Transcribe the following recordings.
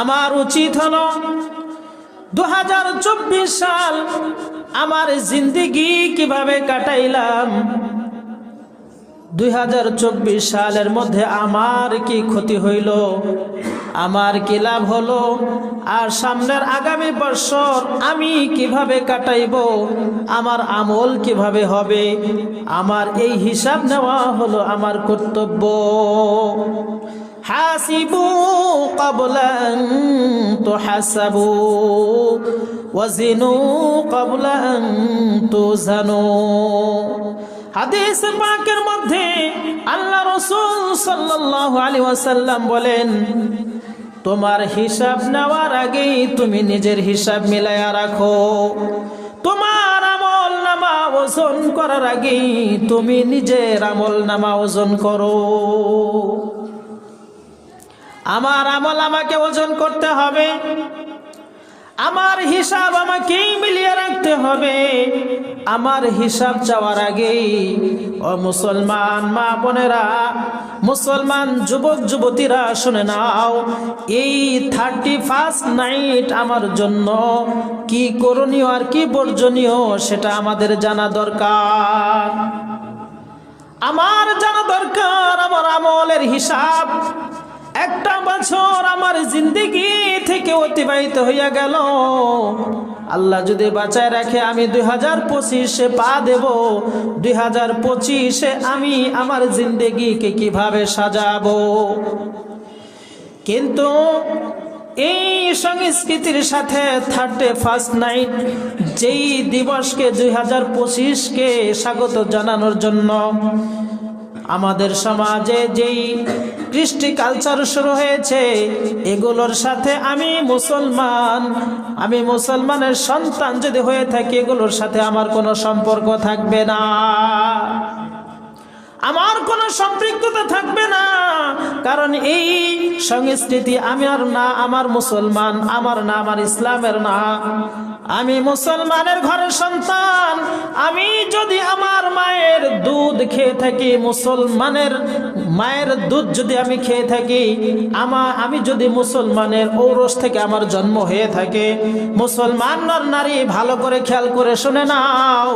আমার উচিত হলো 2024 সাল আমার জিন্দেগি কিভাবে কাটাইলাম, 2024 সালের মধ্যে আমার কি ক্ষতি হইল, আমার কি লাভ হলো, আর সামনের আগামী বছর আমি কিভাবে কাটাইব, আমার আমল কিভাবে হবে, আমার এই হিসাব নেওয়া হলো আমার কর্তব্য। হাসিবু ক্বাবলা আন তুহাসাবু ওয়াজিনু ক্বাবলা আন তুজানু। হাদিস পাকের মধ্যে আল্লাহ রাসূল সাল্লাল্লাহু আলাইহি ওয়াসাল্লাম বলেন, তোমার হিসাব নেওয়ার আগেই তুমি নিজের হিসাব মিলায়া রাখো। তোমার আমল নামা ওজন করার আগেই তুমি নিজের আমল নামা ওজন করো। আমার আমল আমাকে ওজন করতে হবে, আমার হিসাব আমাকেই মিলিয়ে রাখতে হবে। আমার হিসাব চাওয়ার আগেই ও মুসলমান মা বোনেরা, মুসলমান যুবক যুবতীরা শুনে নাও, এই 31 নাইট আমার জন্য কি করণীয় আর কি বর্জনীয় সেটা আমাদের জানা দরকার। আমার জানা দরকার আমার আমলের হিসাব। একটা বছর আমার জিন্দেগি থেকে অতিবাহিত হইয়া গেল, আল্লাহ যদি বাঁচায় রাখে আমি 2025-এ পা দেব। 2025-এ আমি আমার জিন্দেগিকে কিভাবে সাজাবো। কিন্তু এই সংস্কৃতির সাথে 31 নাইট যেই দিবসকে 2025-কে স্বাগত জানানোর জন্য আমাদের সমাজে যেই কৃষ্টি কালচার শুরু হয়েছে, এগুলোর সাথে আমি মুসলমানের সন্তান যদি হয়ে থাকি, এগুলোর সাথে আমার কোনো সম্পর্ক থাকবে না, আমার কোনো সম্পৃক্ততা থাকবে না। কারণ এই সংস্কৃতি আমার না, আমার মুসলমান, আমার না, আমার ইসলামের না। আমি মুসলমানের ঘরের সন্তান। আমি যদি আমার মায়ের দুধ খেয়ে থাকি, মুসলমানের মায়ের দুধ যদি আমি খেয়ে থাকি, আমি যদি মুসলমানের ঔরস থেকে আমার জন্ম হয়ে থাকে, মুসলমান নর নারী ভালো করে খেয়াল করে শুনে নাও,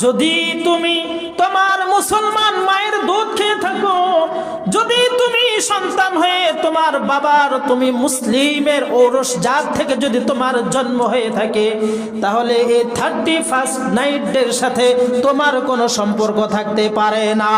যদি তুমি তোমার মুসলমান মায়ের দুধ খেয়ে থাকো, যদি তুমি সন্তান হয়ে তোমার বাবার তুমি মুসলিমের ঔরস জাত থেকে যদি তোমার জন্ম হয়ে থাকে, তাহলে এই 31 নাইটের সাথে তোমার কোনো সম্পর্ক থাকতে পারে না।